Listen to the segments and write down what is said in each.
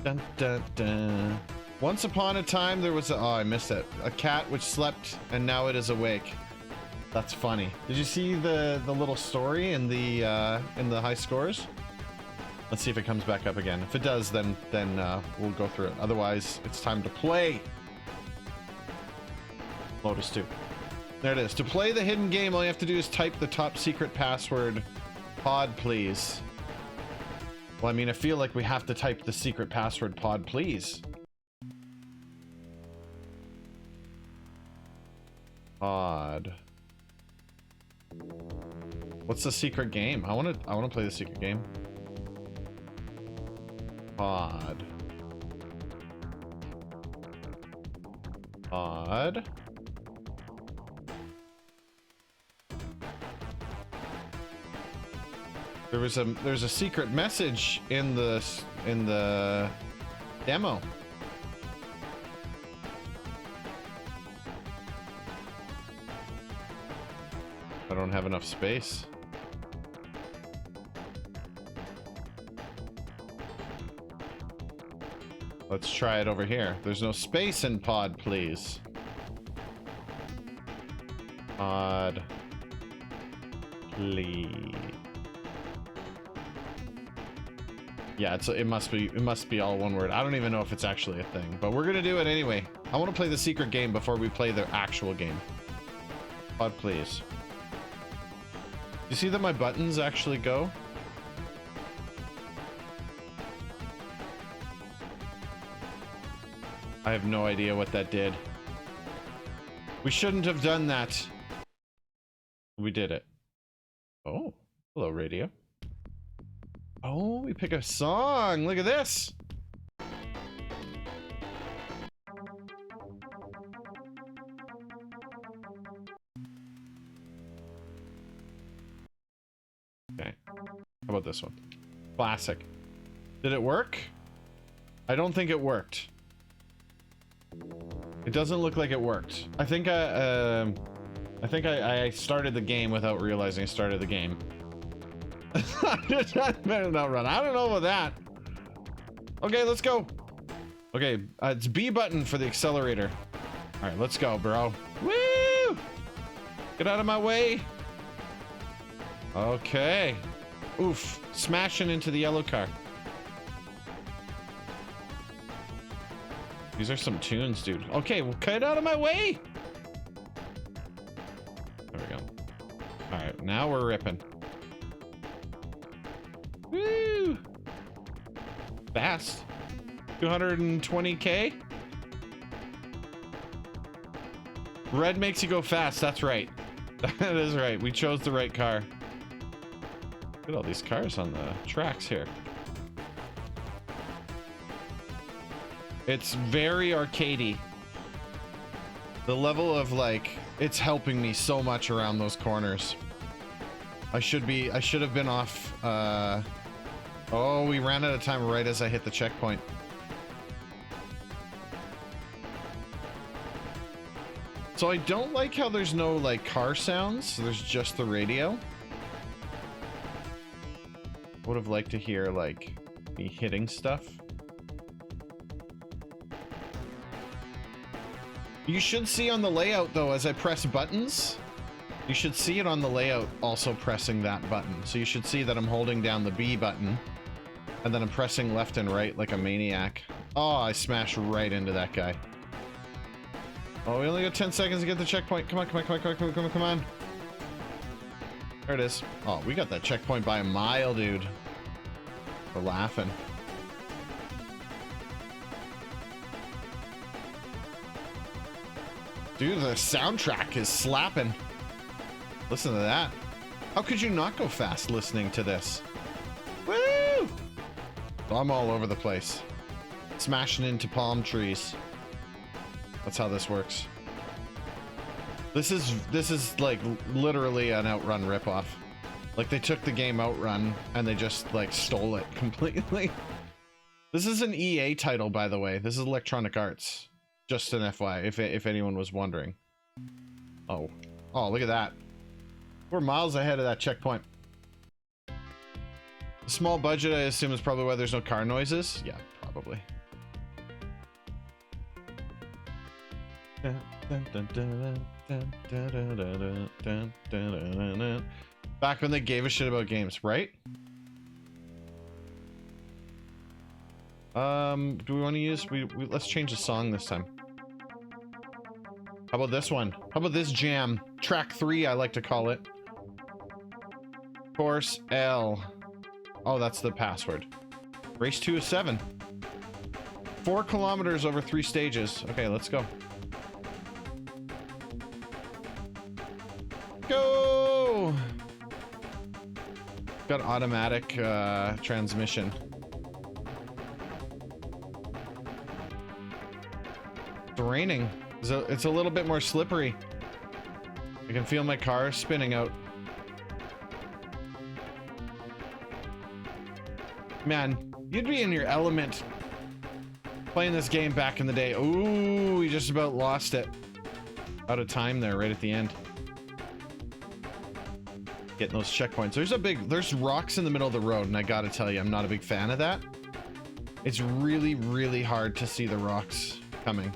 Dun, dun, dun. Once upon a time, there was a... Oh, I missed it. A cat which slept, and now it is awake. That's funny. Did you see the little story in the high scores? Let's see if it comes back up again. If it does, then we'll go through it. Otherwise, it's time to play Lotus 2. There it is. To play the hidden game, all you have to do is type the top secret password, pod please. Well, I mean, I feel like we have to type the secret password, pod please. Pod. What's the secret game? I want to play the secret game. Pod. Pod. There's a secret message in the demo. I don't have enough space. Let's try it over here. There's no space in pod, please. Pod, please. Yeah, it must be all one word. I don't even know if it's actually a thing, but we're gonna do it anyway. I want to play the secret game before we play the actual game. Pod, please. You see that my buttons actually go? I have no idea what that did. We shouldn't have done that. We did it. Oh, hello, radio. Oh, we pick a song. Look at this. Okay. How about this one? Classic. Did it work? I don't think it worked. It doesn't look like it worked. I think I started the game without realizing I started the game. Better not run. I don't know about that. Okay, let's go. Okay, it's B button for the accelerator. All right, let's go, bro. Woo! Get out of my way. Okay. Oof, smashing into the yellow car. These are some tunes, dude. Okay, well, cut out of my way. There we go. All right, now we're ripping. Woo! Fast. 220K. Red makes you go fast. That's right. That is right. We chose the right car. Look at all these cars on the tracks here. It's very arcadey. The level of like, it's helping me so much around those corners. I should have been off. Oh, we ran out of time right as I hit the checkpoint. So I don't like how there's no like car sounds. There's just the radio. Would have liked to hear like me hitting stuff. You should see on the layout though, as I press buttons, you should see it on the layout also pressing that button. So you should see that I'm holding down the B button and then I'm pressing left and right like a maniac. Oh, I smashed right into that guy. Oh, we only got 10 seconds to get the checkpoint. Come on, come on, come on, come on, come on, come on, come on. There it is. Oh, we got that checkpoint by a mile, dude. We're laughing. Dude, the soundtrack is slapping. Listen to that. How could you not go fast listening to this? Woo! I'm all over the place. Smashing into palm trees. That's how this works. This is like literally an Outrun ripoff. Like they took the game Outrun and they just like stole it completely. This is an EA title, by the way. This is Electronic Arts. Just an FY, if anyone was wondering. Oh, look at that. We're miles ahead of that checkpoint. Small budget, I assume, is probably why there's no car noises. Yeah, probably. Back when they gave a shit about games, right? Do we want to use... let's change the song this time. How about this one? How about this jam? Track 3, I like to call it. Course L. Oh, that's the password. Race 2 is 7. 4 kilometers over 3 stages. Okay, let's go. Go! Got automatic transmission. It's raining. It's a little bit more slippery. I can feel my car spinning out. Man, you'd be in your element playing this game back in the day. Ooh, we just about lost it. Out of time there right at the end. Getting those checkpoints. There's rocks in the middle of the road, and I gotta tell you, I'm not a big fan of that. It's really, really hard to see the rocks coming.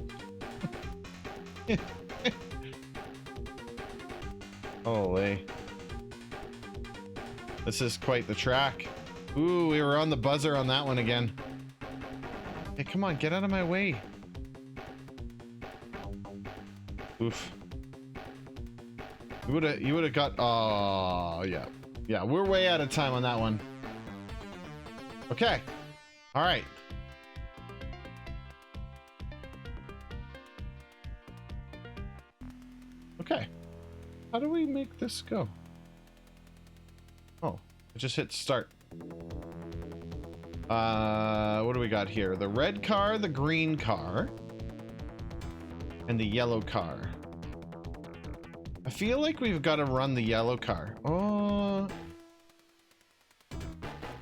Holy. This is quite the track. Ooh, we were on the buzzer on that one again. Hey, come on, get out of my way. Oof. You would have got... Oh, yeah. Yeah, we're way out of time on that one. Okay. All right. Okay. How do we make this go? Oh, it just hit start. What do we got here? The red car, the green car, and the yellow car. I feel like we've got to run the yellow car. Oh.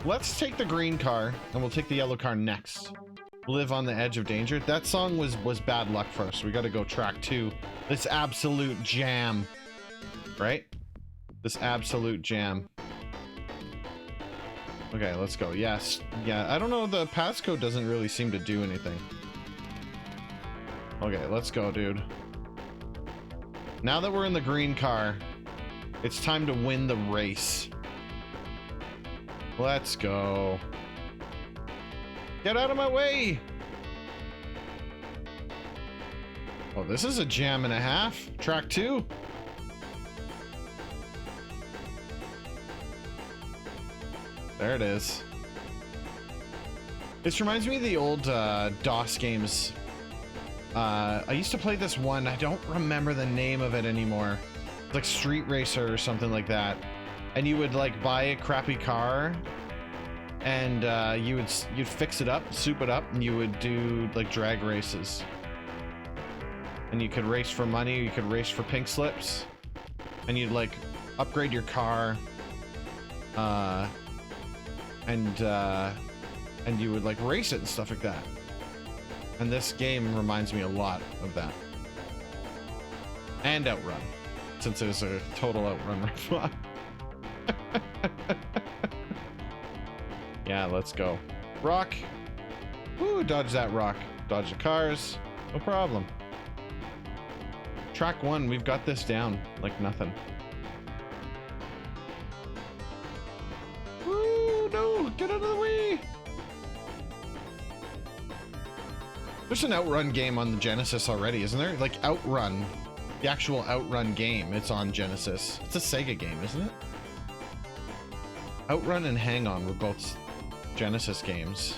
Let's take the green car, and we'll take the yellow car next. Live on the edge of danger. That song was bad luck for us. We got to go track 2. This absolute jam. Right? This absolute jam. Okay, let's go. Yes. Yeah, I don't know. The passcode doesn't really seem to do anything. Okay, let's go, dude. Now that we're in the green car, it's time to win the race. Let's go. Get out of my way! Oh, this is a jam and a half. Track 2. There it is. This reminds me of the old DOS games. I used to play this one. I don't remember the name of it anymore. It's like Street Racer or something like that. And you would like buy a crappy car, and you'd fix it up, soup it up, and you would do like drag races. And you could race for money. You could race for pink slips, and you'd like upgrade your car. And you would like race it and stuff like that. And this game reminds me a lot of that. And Outrun, since it was a total Outrun ripoff. Yeah, let's go. Rock. Woo, dodge that rock. Dodge the cars. No problem. Track 1, we've got this down like nothing. No, get out of the way. There's an Outrun game on the Genesis already, isn't there? Like Outrun, the actual Outrun game. It's on Genesis. It's a Sega game, isn't it? Outrun and Hang On were both Genesis games,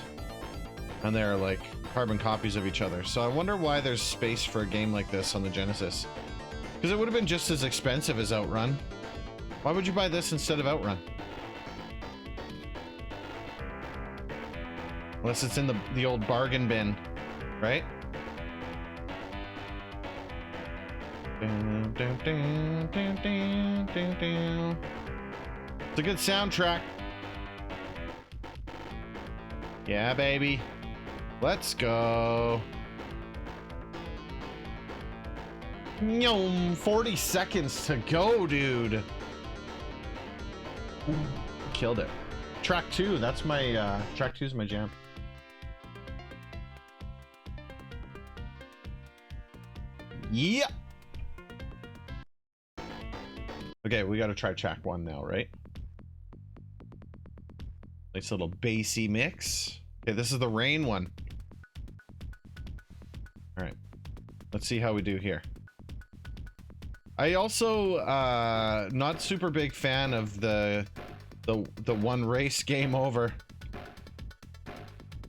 and they're like carbon copies of each other. So I wonder why there's space for a game like this on the Genesis. Because it would have been just as expensive as Outrun. Why would you buy this instead of Outrun? Unless it's in the old bargain bin, right? It's a good soundtrack. Yeah, baby. Let's go. 40 seconds to go, dude. Killed it. Track 2, that's my track 2 is my jam. Yep. Okay, we got to try track 1 now, right? Nice little bassy mix. Okay, this is the rain one. All right, let's see how we do here. I also not super big fan of the one race game over.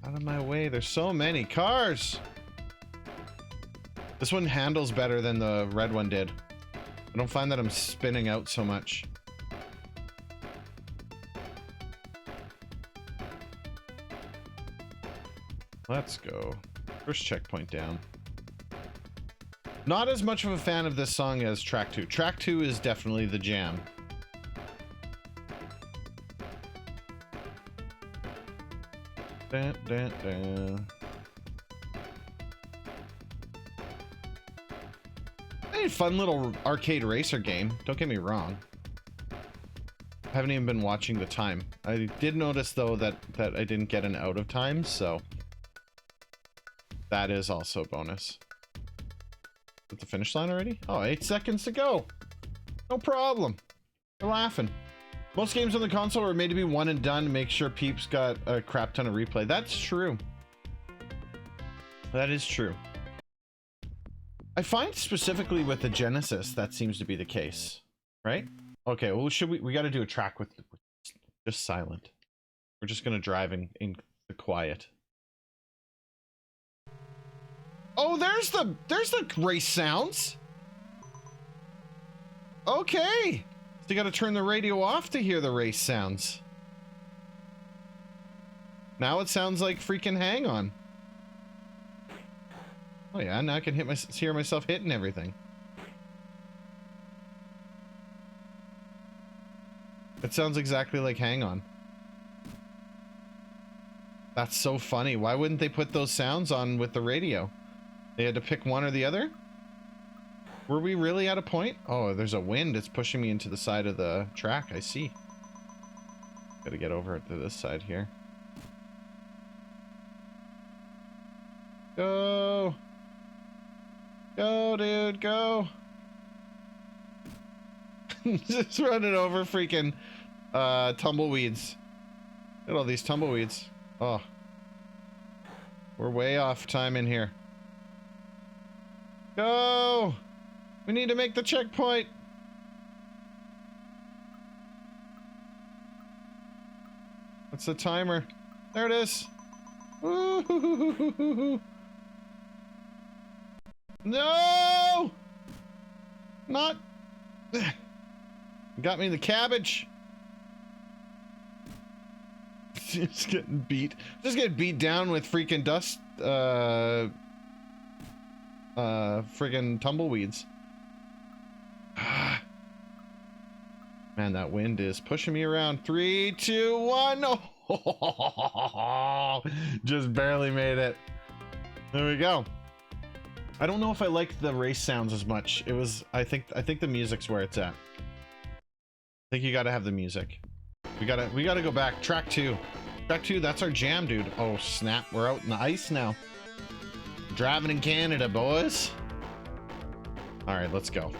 Out of my way, there's so many cars. This one handles better than the red one did. I don't find that I'm spinning out so much. Let's go. First checkpoint down. Not as much of a fan of this song as track 2. Track 2 is definitely the jam. Dun, dun, dun. Hey, fun little arcade racer game. Don't get me wrong. I haven't even been watching the time. I did notice though that I didn't get an out of time, so that is also a bonus. At the finish line already? Oh, 8 seconds to go. No problem. We're laughing. Most games on the console are made to be one and done to make sure peeps got a crap ton of replay. That's true. That is true. I find specifically with the Genesis that seems to be the case, right? Okay, well, should we got to do a track with just silent. We're just gonna drive in the quiet. Oh, there's the race sounds. Okay, so you got to turn the radio off to hear the race sounds. Now it sounds like freaking Hang On. Oh yeah, now I can hear myself hitting everything. It sounds exactly like Hang On. That's so funny. Why wouldn't they put those sounds on with the radio? They had to pick one or the other? Were we really at a point? Oh, there's a wind. It's pushing me into the side of the track. I see. Gotta get over to this side here. Go! Go, dude, go! Just running over freaking tumbleweeds. Look at all these tumbleweeds. Oh. We're way off time in here. Go! We need to make the checkpoint. What's the timer? There it is. Ooh. No! Not. Got me in the cabbage. Just getting beat. Just getting beat down with freaking dust. Friggin' tumbleweeds. Man, that wind is pushing me around. 3, 2, 1. Oh, just barely made it. There we go. I don't know if I liked the race sounds as much. It was, I think the music's where it's at. I think you gotta have the music. We gotta go back. Track 2. Track 2, that's our jam, dude. Oh, snap. We're out in the ice now. Driving in Canada, boys. All right, let's go.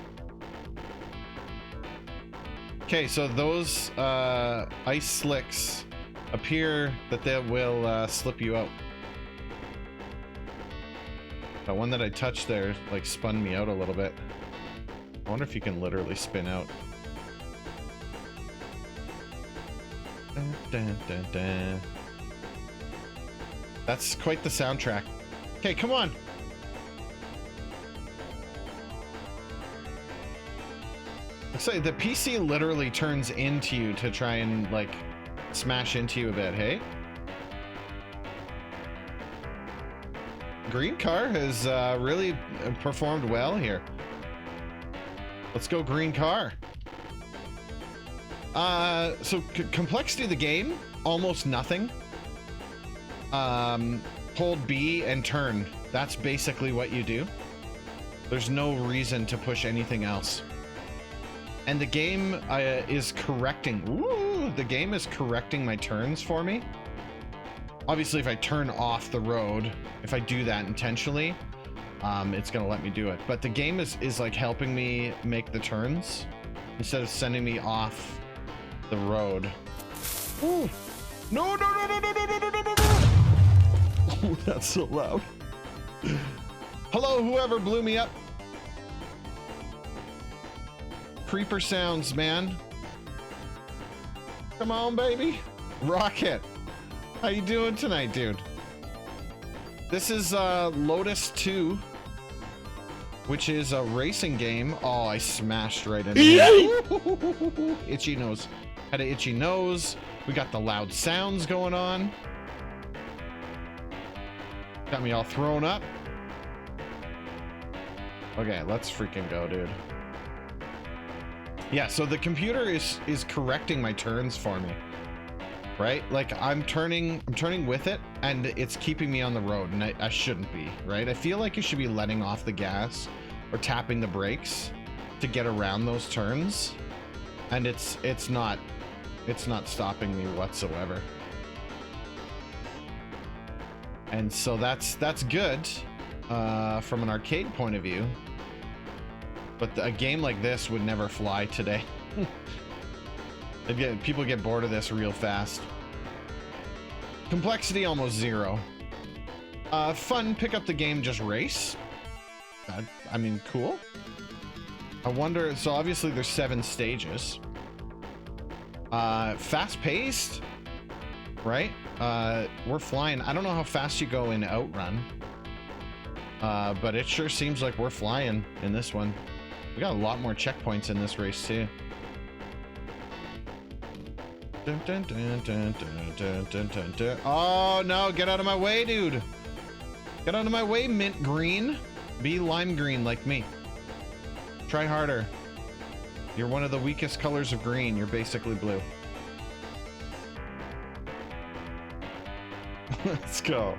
Okay, so those ice slicks appear that they will slip you out. That one that I touched there like spun me out a little bit. I wonder if you can literally spin out. Dun, dun, dun, dun. That's quite the soundtrack. Okay, come on. Looks like the PC literally turns into you to try and like smash into you a bit, hey? Green car has really performed well here. Let's go green car. So complexity of the game, almost nothing. Hold B and turn. That's basically what you do. There's no reason to push anything else. And the game is correcting. Ooh, the game is correcting my turns for me. Obviously, if I turn off the road, if I do that intentionally, it's gonna let me do it. But the game is like helping me make the turns instead of sending me off the road. Ooh. No, no, no, no, no, no, no, no, no, no. Oh, that's so loud. Hello, whoever blew me up. Creeper sounds, man. Come on, baby. Rocket. How you doing tonight, dude? This is Lotus II, which is a racing game. Oh, I smashed right into it. Itchy nose. Had an itchy nose. We got the loud sounds going on. Got me all thrown up. Okay, let's freaking go, dude. Yeah, so the computer is correcting my turns for me. Right? Like I'm turning with it and it's keeping me on the road, and I shouldn't be, right? I feel like you should be letting off the gas or tapping the brakes to get around those turns. And it's not stopping me whatsoever. And so that's good from an arcade point of view. But a game like this would never fly today. People get bored of this real fast. Complexity almost 0. Fun, pick up the game, just race. I mean, cool. I wonder, so obviously there's 7 stages. Fast paced, right? We're flying. I don't know how fast you go in Outrun. But it sure seems like we're flying in this one. We got a lot more checkpoints in this race too. Dun, dun, dun, dun, dun, dun, dun, dun, dun. Oh no, get out of my way, dude. Get out of my way, mint green. Be lime green like me. Try harder. You're one of the weakest colors of green. You're basically blue. Let's go.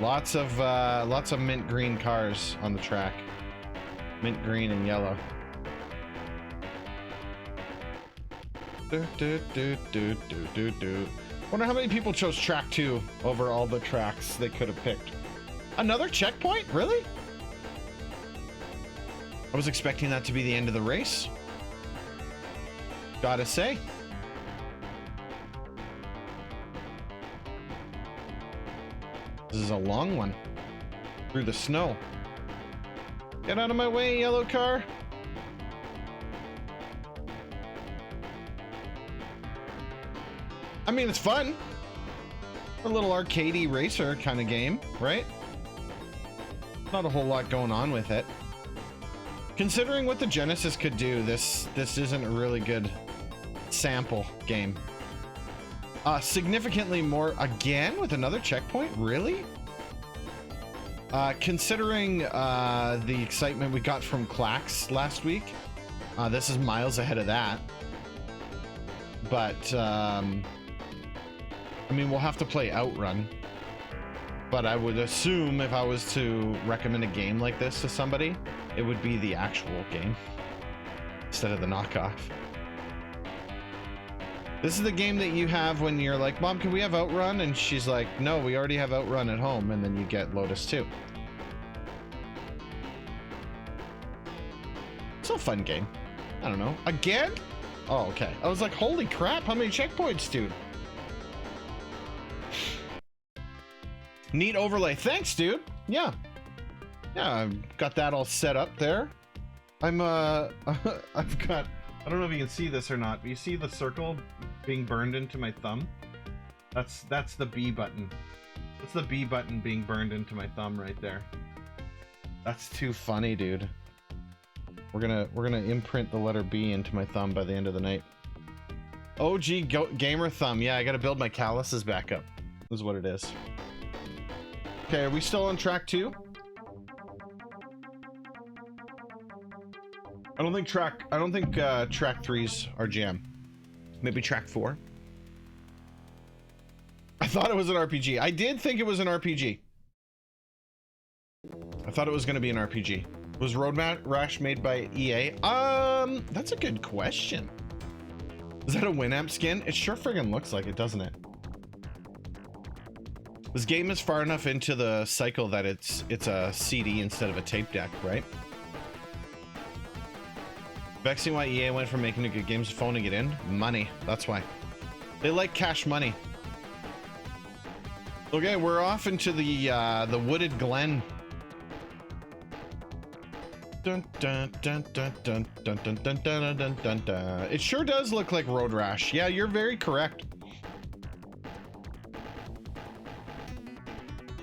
Lots of mint green cars on the track. Mint green and yellow. Wonder how many people chose track 2 over all the tracks they could have picked. Another checkpoint? Really? I was expecting that to be the end of the race. Gotta say. This is a long one. Through the snow. Get out of my way, yellow car. I mean, it's fun. A little arcadey racer kind of game, right? Not a whole lot going on with it. Considering what the Genesis could do, this isn't a really good sample game. Significantly more, again, with another checkpoint? Really? Considering the excitement we got from Clax last week, this is miles ahead of that. But, I mean, we'll have to play Outrun. But I would assume if I was to recommend a game like this to somebody, it would be the actual game instead of the knockoff. This is the game that you have when you're like, Mom, can we have Outrun? And she's like, no, we already have Outrun at home. And then you get Lotus II. It's a fun game. I don't know. Again? Oh, okay. I was like, holy crap, how many checkpoints, dude? Neat overlay. Thanks, dude. Yeah. Yeah, I've got that all set up there. I've got, I don't know if you can see this or not, but you see the circle being burned into my thumb? That's the B button. That's the B button being burned into my thumb right there. That's too funny, dude. We're gonna imprint the letter B into my thumb by the end of the night. OG gamer thumb. Yeah, I gotta build my calluses back up. Is what it is. Okay, are we still on track 2? I don't think track 3's our jam. Maybe track 4. I thought it was an RPG. I did think it was an RPG. I thought it was going to be an RPG. Was Road Rash made by EA? That's a good question. Is that a Winamp skin? It sure friggin' looks like it, doesn't it? This game is far enough into the cycle that it's a CD instead of a tape deck, right? Vexing why EA went from making good games to phoning it in? Money. That's why. They like cash money. Okay, we're off into the wooded glen. Dun, dun, dun, dun, dun, dun, dun, dun, dun, dun, dun, dun. It sure does look like Road Rash. Yeah, you're very correct.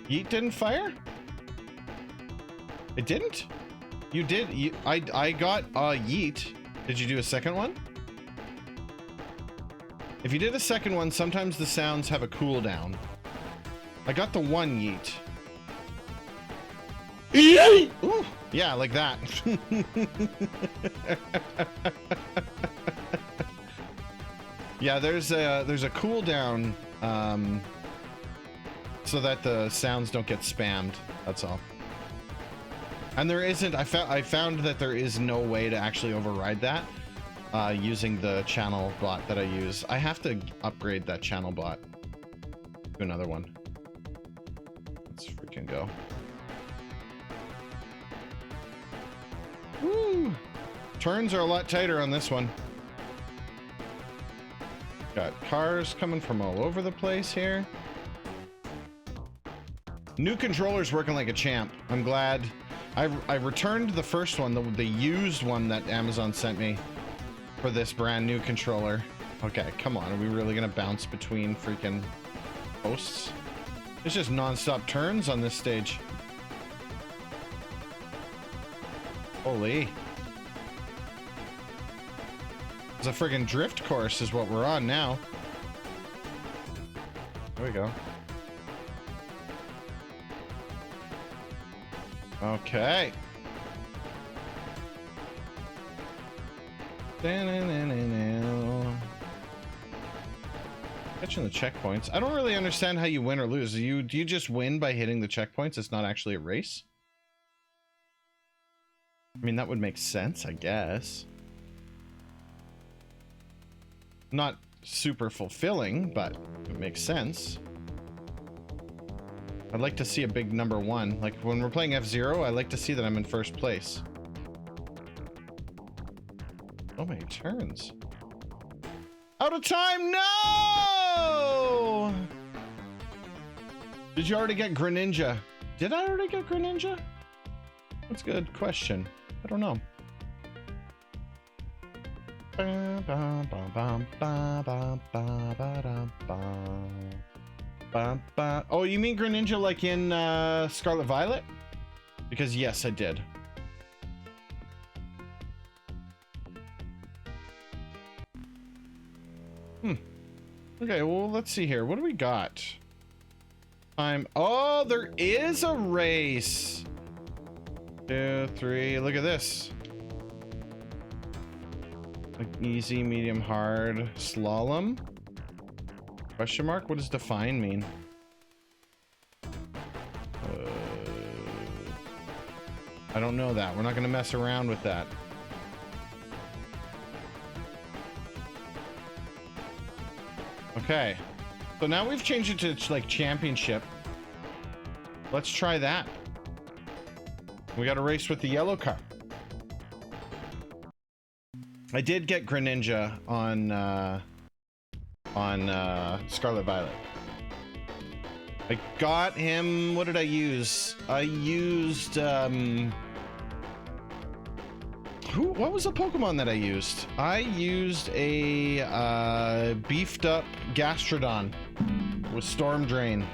Yeet didn't fire? It didn't? You did. I got Yeet. Did you do a second one? If you did a second one, sometimes the sounds have a cooldown. I got the one Yeet. Ooh, yeah, like that. Yeah, there's a cooldown, so that the sounds don't get spammed. That's all. And there isn't. I found that there is no way to actually override that using the channel bot that I use. I have to upgrade that channel bot to another one. Let's freaking go. Woo! Turns are a lot tighter on this one. Got cars coming from all over the place here. New controller's working like a champ. I'm glad. I returned the first one, the used one that Amazon sent me for this brand new controller. Okay, come on. Are we really gonna bounce between freaking posts? It's just non-stop turns on this stage. Holy. It's a friggin' drift course is what we're on now. There we go. Okay. Catching the checkpoints. I don't really understand how you win or lose. Do you just win by hitting the checkpoints? It's not actually a race? I mean, that would make sense, I guess. Not super fulfilling, but it makes sense. I'd like to see a big number one. Like when we're playing F-Zero, I like to see that I'm in first place. So many turns. Out of time, no! Did you already get Greninja? Did I already get Greninja? That's a good question. I don't know. Oh, you mean Greninja like in Scarlet Violet? Because yes, I did. Okay, well, let's see here. What do we got? Oh, there is a race. 2, 3. Look at this. Like easy, medium, hard, slalom. Question mark? What does define mean? I don't know that. We're not going to mess around with that. Okay. So now we've changed it to like championship. Let's try that. We got a race with the yellow car. I did get Greninja on Scarlet Violet. I got him. What did I use? I used what was the Pokemon that I used? I used a beefed up Gastrodon with Storm Drain,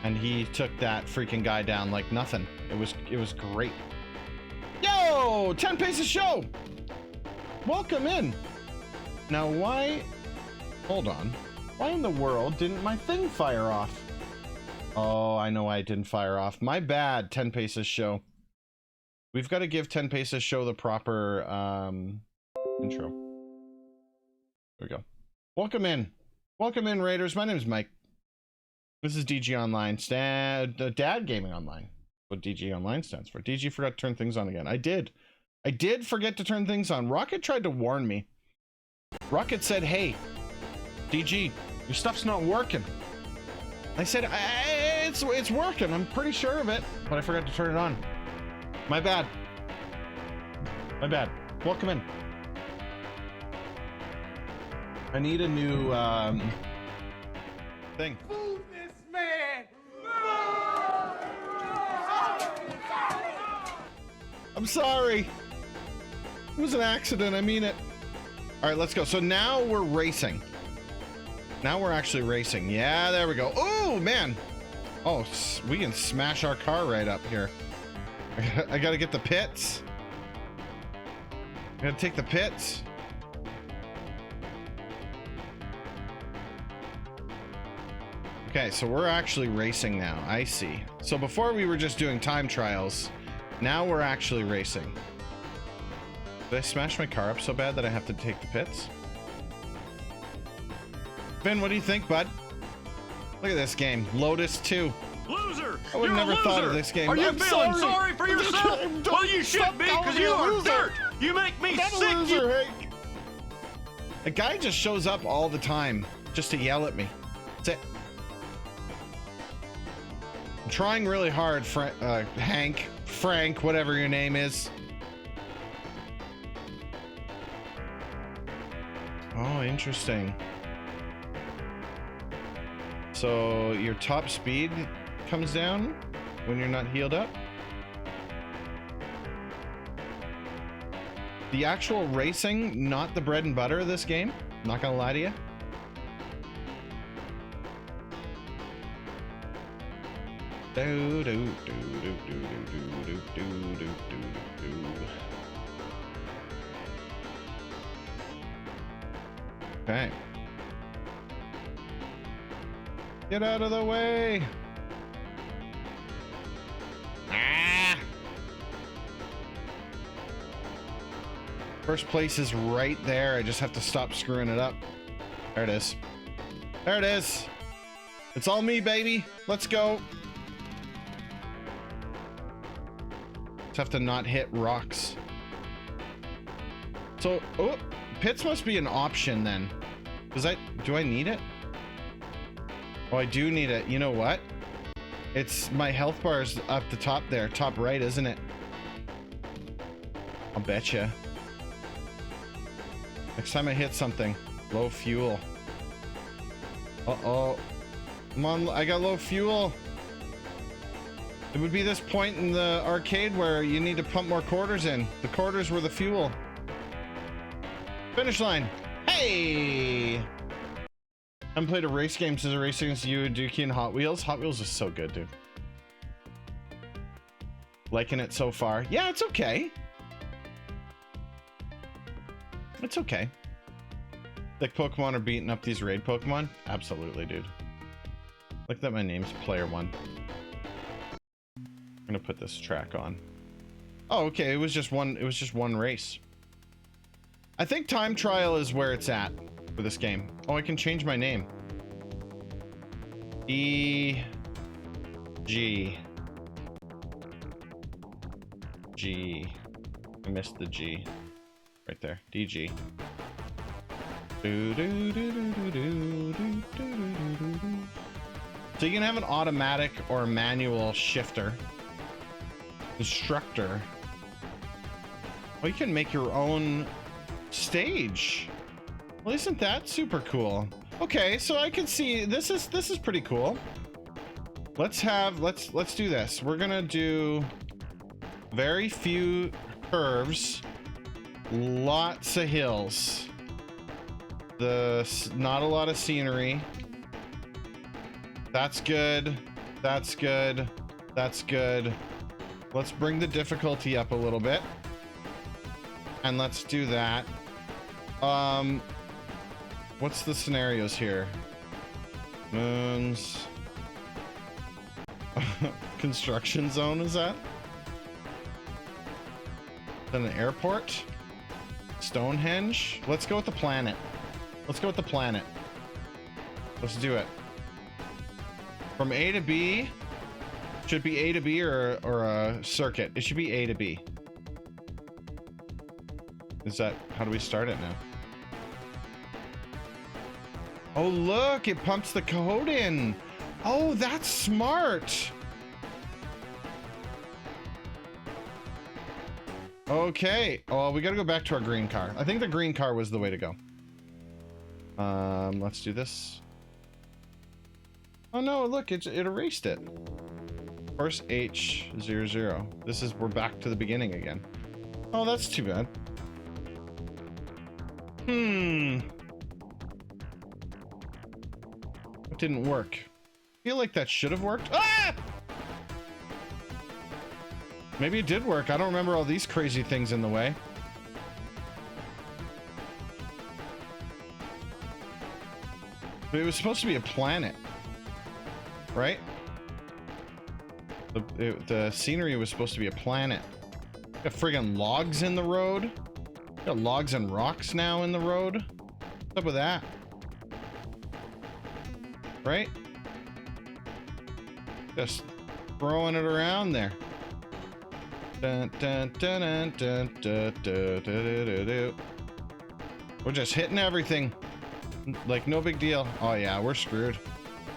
and he took that freaking guy down like nothing. It was great. Yo, 10 Paces Show. Welcome in. Now, why? Hold on. Why in the world didn't my thing fire off? Oh, I know why it didn't fire off. My bad, 10 Paces Show. We've got to give 10 Paces Show the proper intro. There we go. Welcome in. Welcome in, Raiders. My name is Mike. This is DG Online. Dad Gaming Online. What DG Online stands for. DG forgot to turn things on again. I did. I did forget to turn things on. Rocket tried to warn me. Rocket said, hey, DG, your stuff's not working. I said, it's working. I'm pretty sure of it, but I forgot to turn it on. My bad. My bad. Welcome in. I need a new thing. Move this man! I'm sorry. It was an accident. I mean it. All right, let's go. So now we're racing. Now we're actually racing. Yeah, there we go. Oh, man. Oh, we can smash our car right up here. I got to get the pits. I got to take the pits. Okay, so we're actually racing now. I see. So before we were just doing time trials. Now we're actually racing. Did I smash my car up so bad that I have to take the pits? Finn, what do you think, bud? Look at this game. Lotus II. Loser! I would never thought of this game. Are you I'm feeling sorry for yourself? Well, you should be, because you are dirt! You make me sick! Loser, Hank. A guy just shows up all the time just to yell at me. That's it. I'm trying really hard, Hank, Frank, whatever your name is. Oh, interesting. So your top speed comes down when you're not healed up. The actual racing, not the bread and butter of this game. Not gonna lie to you. Do, do, do, do, do, do, do, do, do, do. Okay. Get out of the way. Ah! First place is right there. I just have to stop screwing it up. There it is. There it is. It's all me, baby. Let's go. Just have to not hit rocks. So, oh, pits must be an option then. Do I need it? Oh, I do need it. You know what? It's my health bar's up the top there, top right, isn't it? I'll betcha. Next time I hit something, low fuel. Uh-oh. Come on, I got low fuel. It would be this point in the arcade where you need to pump more quarters in. The quarters were the fuel. Finish line. Hey! I haven't played a race game since a race against you, Dookie, and Hot Wheels. Hot Wheels is so good, dude. Liking it so far. Yeah, it's okay. It's okay. Thick Pokemon are beating up these raid Pokemon? Absolutely, dude. Look that my name's Player One. I'm gonna put this track on. Oh, okay. It was just one race. I think time trial is where it's at for this game. Oh, I can change my name. E G G. I missed the G. Right there. DG. So you can have an automatic or manual shifter. Instructor. Oh, you can make your own stage. Well, isn't that super cool? Okay, so I can see this is pretty cool. Let's do this. We're gonna do very few curves, lots of hills. Not a lot of scenery. That's good. That's good. That's good. Let's bring the difficulty up a little bit. And let's do that. What's the scenarios here? Moons. Construction zone, is that? Then an airport? Stonehenge? Let's go with the planet. Let's go with the planet. Let's do it. From A to B. Should be A to B or a circuit. It should be A to B. Is that, how do we start it now? Oh, look, it pumps the code in. Oh, that's smart. Okay. Oh, we gotta go back to our green car. I think the green car was the way to go. Let's do this. Oh no, look, it erased it. Course H00. This is, we're back to the beginning again. Oh, that's too bad. It didn't work. I feel like that should have worked. Ah! Maybe it did work. I don't remember all these crazy things in the way. But it was supposed to be a planet, right? The scenery was supposed to be a planet. Got friggin' logs in the road. Got logs and rocks now in the road. What's up with that? Right? Just throwing it around there. Dun, dun, dun, dun, dun, dun, dun, dun, dun, dun. We're just hitting everything. Like, no big deal. Oh, yeah, we're screwed.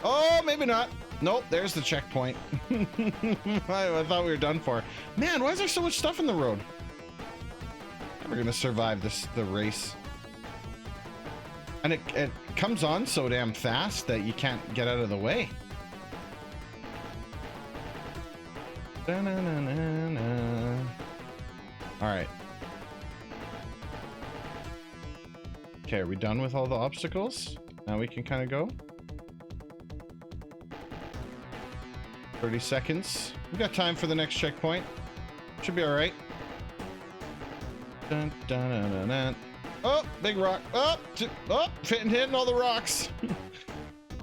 Oh, maybe not. Nope, there's the checkpoint. I thought we were done for. Man, why is there so much stuff in the road? We're gonna survive the race. And it comes on so damn fast that you can't get out of the way. Alright. Okay, are we done with all the obstacles? Now we can kind of go. 30 seconds. We've got time for the next checkpoint. Should be alright. Dun, dun, dun, dun, dun. Oh, big rock. Oh, hitting all the rocks.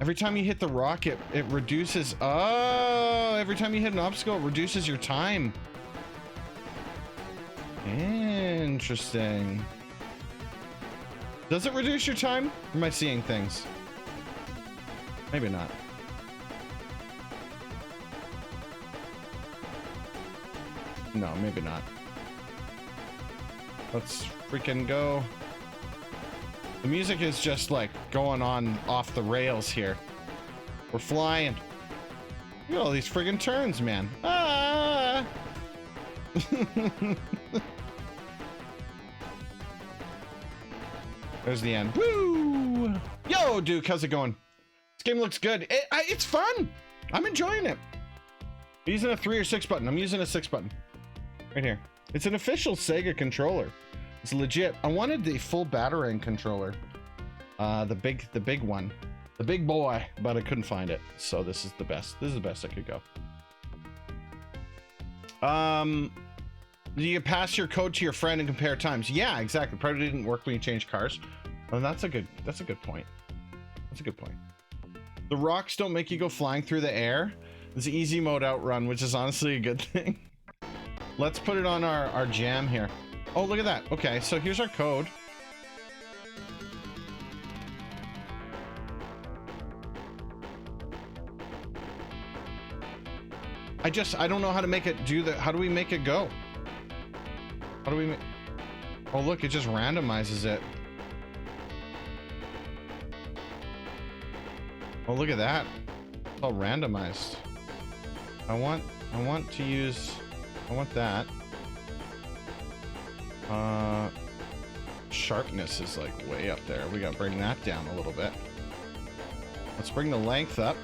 Every time you hit the rock, it reduces. Oh, every time you hit an obstacle, it reduces your time. Interesting. Does it reduce your time? Or am I seeing things? Maybe not. No, maybe not. Let's freaking go. The music is just like going on off the rails here. We're flying. Look at all these friggin' turns, man. Ah! There's the end. Woo! Yo, Duke, how's it going? This game looks good. It's fun. I'm enjoying it. I'm using a 3 or 6 button. I'm using a 6 button. Right here. It's an official Sega controller. It's legit. I wanted the full Batarang controller. The big one. The big boy, but I couldn't find it. So this is the best. This is the best I could go. Do you pass your code to your friend and compare times? Yeah, exactly. Probably didn't work when you change cars. Oh, that's a good point. That's a good point. The rocks don't make you go flying through the air. It's easy mode outrun, which is honestly a good thing. Let's put it on our jam here. Oh, look at that. Okay, so here's our code. I don't know how to make it do the, how do we make it go? How do we make, oh look, it just randomizes it. Oh, look at that. It's all randomized. I want to use, I want that. Sharpness is like way up there. We gotta bring that down a little bit. Let's bring the length up.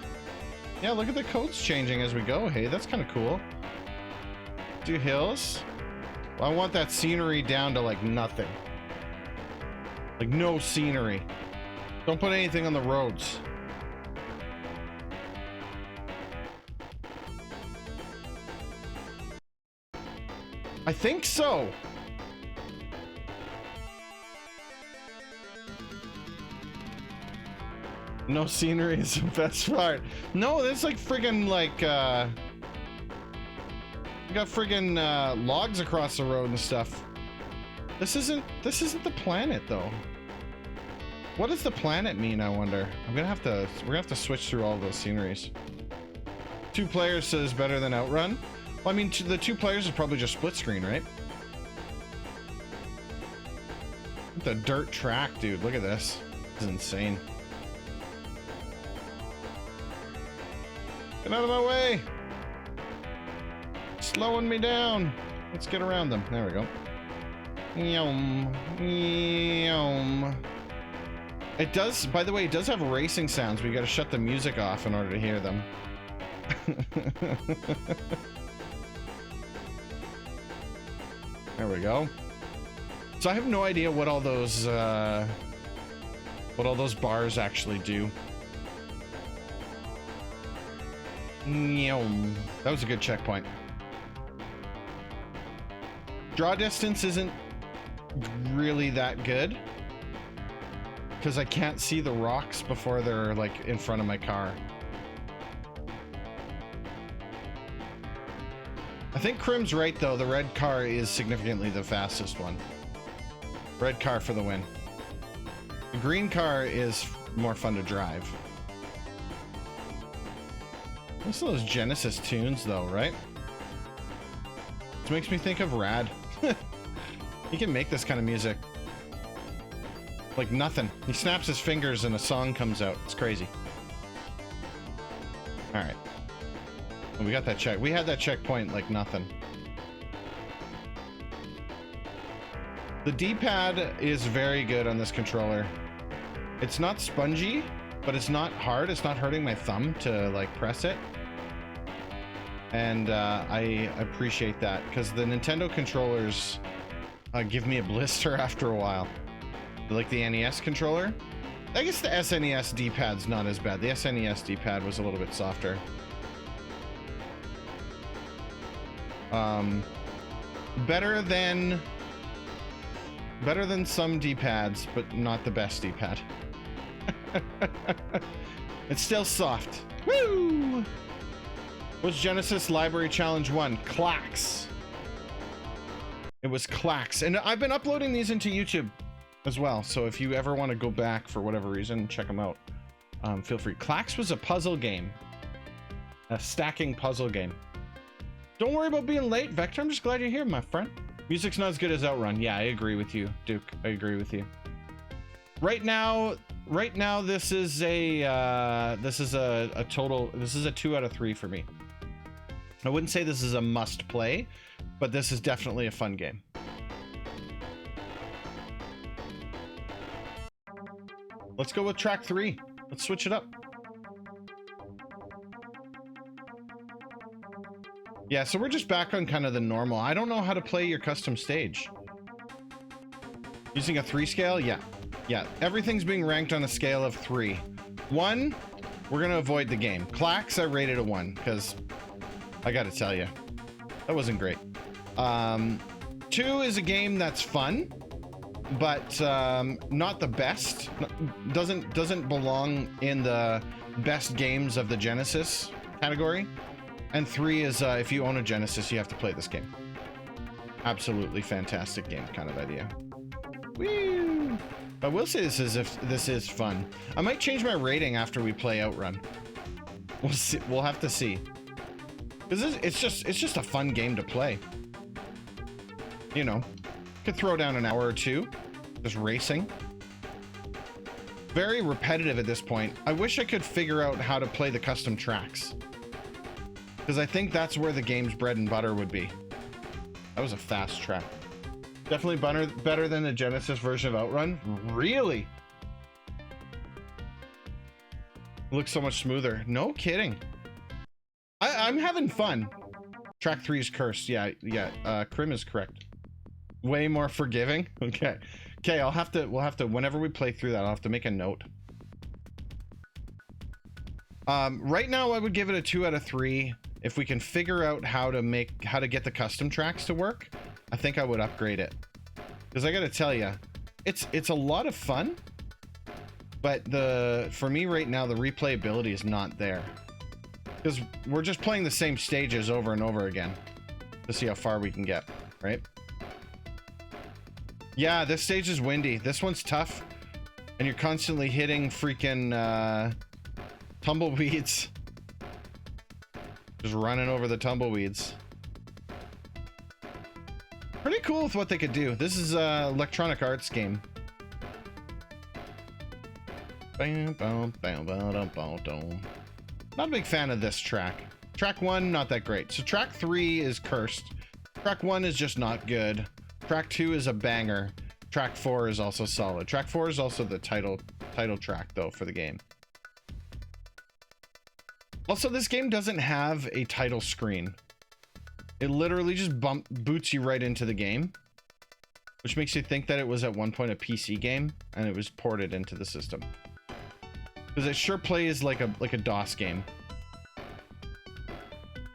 Yeah, look at the codes changing as we go. Hey, that's kind of cool. Do hills. Well, I want that scenery down to like nothing. Like no scenery. Don't put anything on the roads. I think so. No scenery is the best part. No, that's like friggin' like, we got friggin' logs across the road and stuff. This isn't the planet though. What does the planet mean, I wonder? we're gonna have to switch through all those sceneries. 2 players says better than Outrun. Well, I mean, the 2 players is probably just split screen, right? The dirt track, dude. Look at this. This is insane. Get out of my way. Slowing me down. Let's get around them. There we go. Yum. Yum. It does, by the way, it does have racing sounds, but you gotta shut the music off in order to hear them. There we go. So I have no idea what all those bars actually do. Yum. That was a good checkpoint. Draw distance isn't really that good because I can't see the rocks before they're like in front of my car. I think Crim's right though, the red car is significantly the fastest one. Red car for the win. The green car is more fun to drive. Listen to those Genesis tunes though, right? This makes me think of Rad. He can make this kind of music. Like nothing. He snaps his fingers and a song comes out. It's crazy. Alright. We got that check. We had that checkpoint like nothing. The D-pad is very good on this controller. It's not spongy, but it's not hard. It's not hurting my thumb to like press it. And I appreciate that because the Nintendo controllers give me a blister after a while. Like the NES controller. I guess the SNES D-pad's not as bad. The SNES D-pad was a little bit softer. Better than some D-pads, but not the best D-pad. It's still soft. Woo! Was Genesis Library Challenge 1? Clacks. It was clacks. And I've been uploading these into YouTube as well. So if you ever want to go back for whatever reason, check them out. Feel free. Clacks was a puzzle game. A stacking puzzle game. Don't worry about being late, Vector. I'm just glad you're here, my friend. Music's not as good as Outrun. Yeah, I agree with you, Duke. I agree with you. Right now, this is a total. This is a 2 out of 3 for me. I wouldn't say this is a must play, but this is definitely a fun game. Let's go with track 3. Let's switch it up. Yeah, so we're just back on kind of the normal. I don't know how to play your custom stage. Using a 3 scale? Yeah. Yeah, everything's being ranked on a scale of 3. 1, we're gonna avoid the game. Clacks, I rated a 1, because I gotta tell you, that wasn't great. 2 is a game that's fun, but not the best. Doesn't belong in the best games of the Genesis category. And 3 is if you own a Genesis, you have to play this game. Absolutely fantastic game kind of idea. Woo! I will say this is fun. I might change my rating after we play Outrun. We'll see. We'll have to see. Because it's just a fun game to play. You know, could throw down an hour or 2, just racing. Very repetitive at this point. I wish I could figure out how to play the custom tracks. Because I think that's where the game's bread and butter would be. That was a fast track. Definitely better than the Genesis version of Outrun. Really? Looks so much smoother. No kidding. I'm having fun. Track 3 is cursed. Yeah. Crim is correct. Way more forgiving. Okay. We'll have to, whenever we play through that, I'll have to make a note. Right now I would give it a 2 out of 3. If we can figure out how to get the custom tracks to work, I think I would upgrade it. Because I gotta tell you, it's a lot of fun, but for me right now, the replayability is not there. Because we're just playing the same stages over and over again to see how far we can get, right? Yeah, this stage is windy. This one's tough, and you're constantly hitting freaking tumbleweeds. Just running over the tumbleweeds. Pretty cool with what they could do. This is a Electronic Arts game. Not a big fan of this track. Track 1, not that great. So track 3 is cursed. Track 1 is just not good. Track 2 is a banger. Track 4 is also solid. Track 4 is also the title track, though, for the game. Also, this game doesn't have a title screen. It literally just boots you right into the game, which makes you think that it was at one point a PC game and it was ported into the system. Because it sure plays like a DOS game.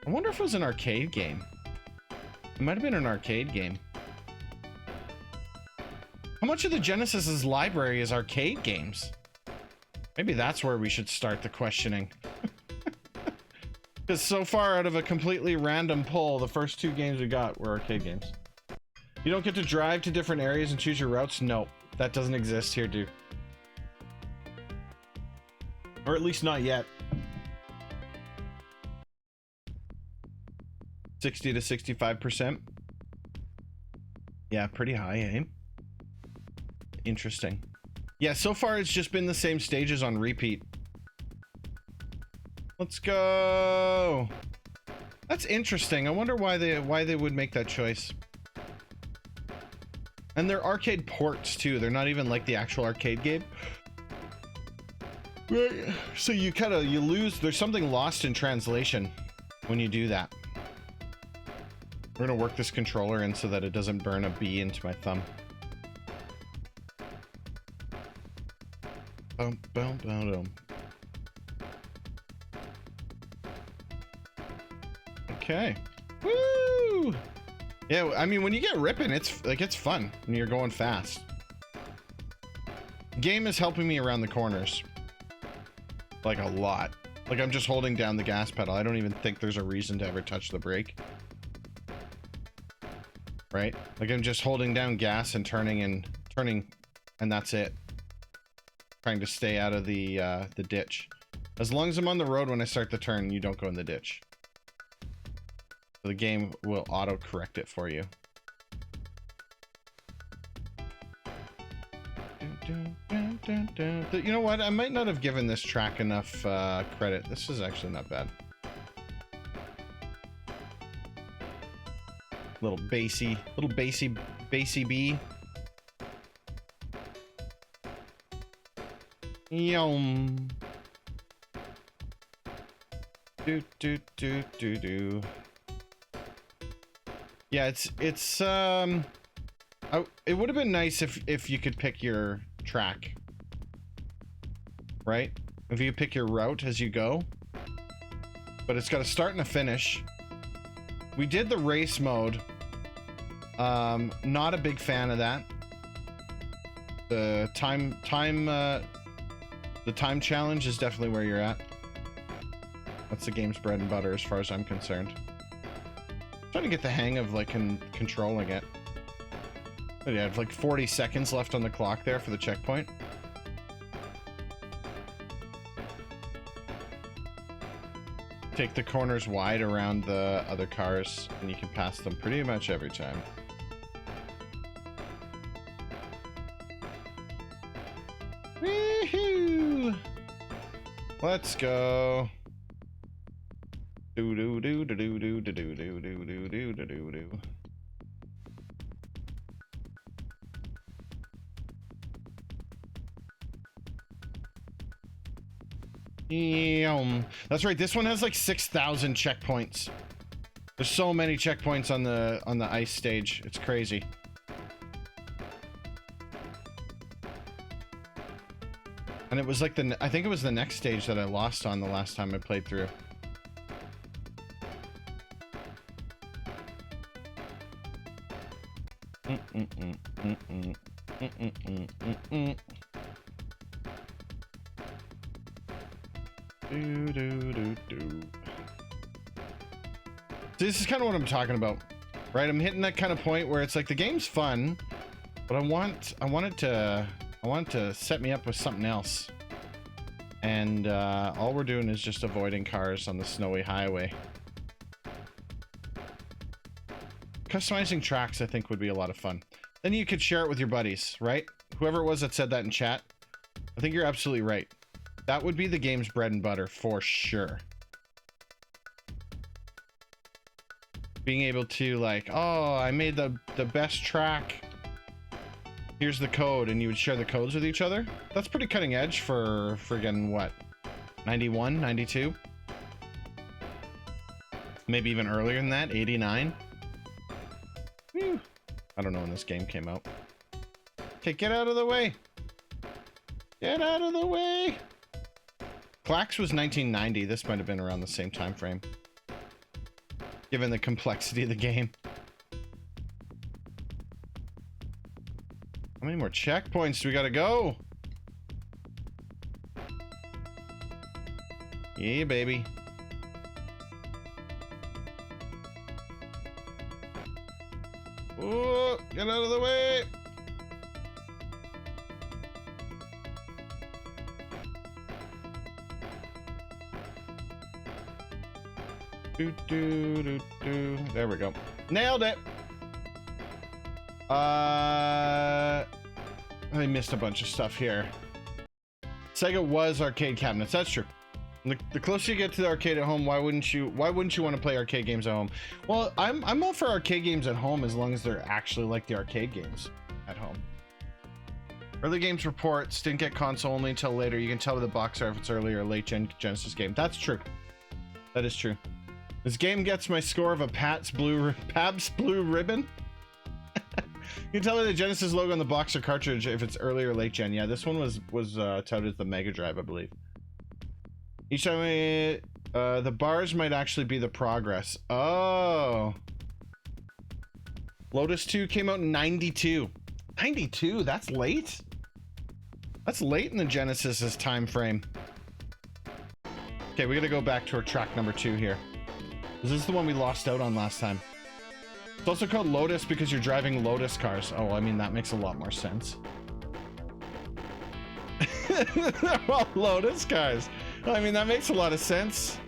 I wonder if it was an arcade game. It might have been an arcade game. How much of the Genesis's library is arcade games? Maybe that's where we should start the questioning. Because so far, out of a completely random poll, the first 2 games we got were arcade games. You don't get to drive to different areas and choose your routes? No, that doesn't exist here, dude. Or at least not yet. 60 to 65%. Yeah, pretty high, eh? Interesting. Yeah, so far it's just been the same stages on repeat. Let's go. That's interesting. I wonder why they would make that choice. And they're arcade ports too. They're not even like the actual arcade game. Right. So you lose. There's something lost in translation when you do that. We're gonna work this controller in so that it doesn't burn a bee into my thumb. Boom, boom, boom, boom. Okay. Woo! Yeah, I mean, when you get ripping, it's fun when you're going fast. Game is helping me around the corners. Like a lot. Like I'm just holding down the gas pedal. I don't even think there's a reason to ever touch the brake. Right? Like I'm just holding down gas and turning, and that's it. Trying to stay out of the ditch. As long as I'm on the road when I start the turn, you don't go in the ditch. So the game will auto-correct it for you. You know what? I might not have given this track enough credit. This is actually not bad. Little bassy B. Yum. Do do do do do. Yeah, it would have been nice if you could pick your track, right? If you pick your route as you go, but it's got a start and a finish. We did the race mode. Not a big fan of that. The time challenge is definitely where you're at. That's the game's bread and butter as far as I'm concerned. Trying to get the hang of like controlling it. But yeah, I have like 40 seconds left on the clock there for the checkpoint. Take the corners wide around the other cars and you can pass them pretty much every time. Woohoo! Let's go. Do do do do do do do do do do do do do do do. That's right. This one has like 6,000 checkpoints. There's so many checkpoints on the ice stage. It's crazy. And it was like I think it was the next stage that I lost on the last time I played through. This is kind of what I'm talking about, right? I'm hitting that kind of point where it's like the game's fun, but I want it to set me up with something else. And all we're doing is just avoiding cars on the snowy highway. Customizing tracks, I think, would be a lot of fun. Then you could share it with your buddies, right? Whoever it was that said that in chat, I think you're absolutely right. That would be the game's bread and butter for sure. being able to like, oh, I made the best track. Here's the code, and you would share the codes with each other. That's pretty cutting edge for friggin' what, 91, 92? Maybe even earlier than that, 89. Whew. I don't know when this game came out. Okay, get out of the way. Get out of the way. Clax was 1990. This might have been around the same time frame, given the complexity of the game. How many more checkpoints do we gotta go? Yeah, baby. Oh, get out of the way. There we go. Nailed it. I missed a bunch of stuff here. Sega was arcade cabinets. That's true. The closer you get to the arcade at home, why wouldn't you want to play arcade games at home? Well, I'm all for arcade games at home as long as they're actually like the arcade games at home. Early games reports didn't get console only until later. You can tell with the box art if it's early or late gen Genesis game. That's true. That is true. This game gets my score of a Pabst Blue Ribbon. You can tell by the Genesis logo on the box or cartridge if it's early or late gen. Yeah, this one was touted as the Mega Drive, I believe. Each time the bars might actually be the progress. Oh. Lotus 2 came out in 92. 92? That's late? That's late in the Genesis's time frame. Okay, we gotta go back to our track number 2 here. This is the one we lost out on last time. It's also called Lotus because you're driving Lotus cars. Oh, I mean, that makes a lot more sense. They're all Lotus cars. I mean, that makes a lot of sense.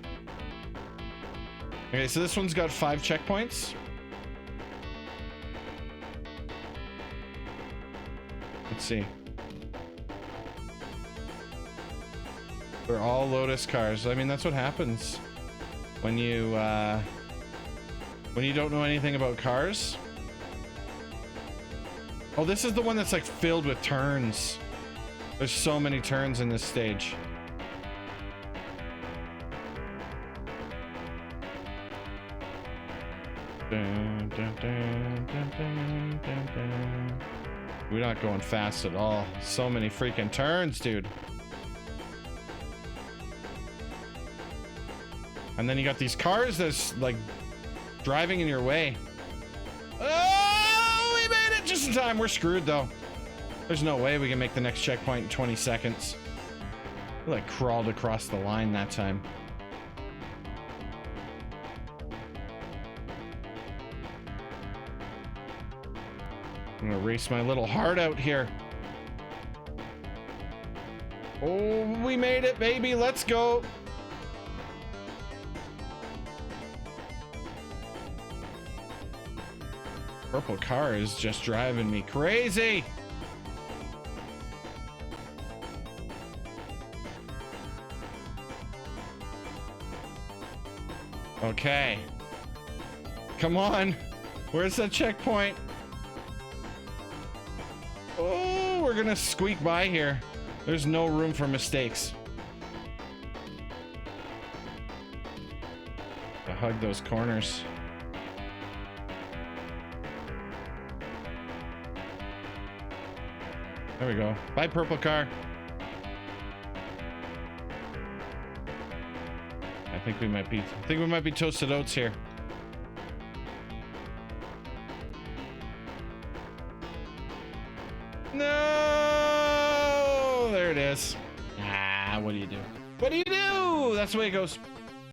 Okay, so this one's got 5 checkpoints. Let's see. They're all Lotus cars. I mean, that's what happens when you don't know anything about cars. Oh, this is the one that's like filled with turns. There's so many turns in this stage. Dun, dun, dun, dun, dun, dun, dun. We're not going fast at all. So many freaking turns, dude. And then you got these cars that's like driving in your way. Oh, we made it just in time. We're screwed though. There's no way we can make the next checkpoint in 20 seconds. We like crawled across the line that time. I'm gonna race my little heart out here. Oh, we made it, baby. Let's go. Purple car is just driving me crazy. Okay. Come on. Where's that checkpoint? Oh, we're gonna squeak by here. There's no room for mistakes. I hug those corners. There we go. Bye, purple car. I think we might be toasted oats here. No! There it is. Ah, what do you do? What do you do? That's the way it goes.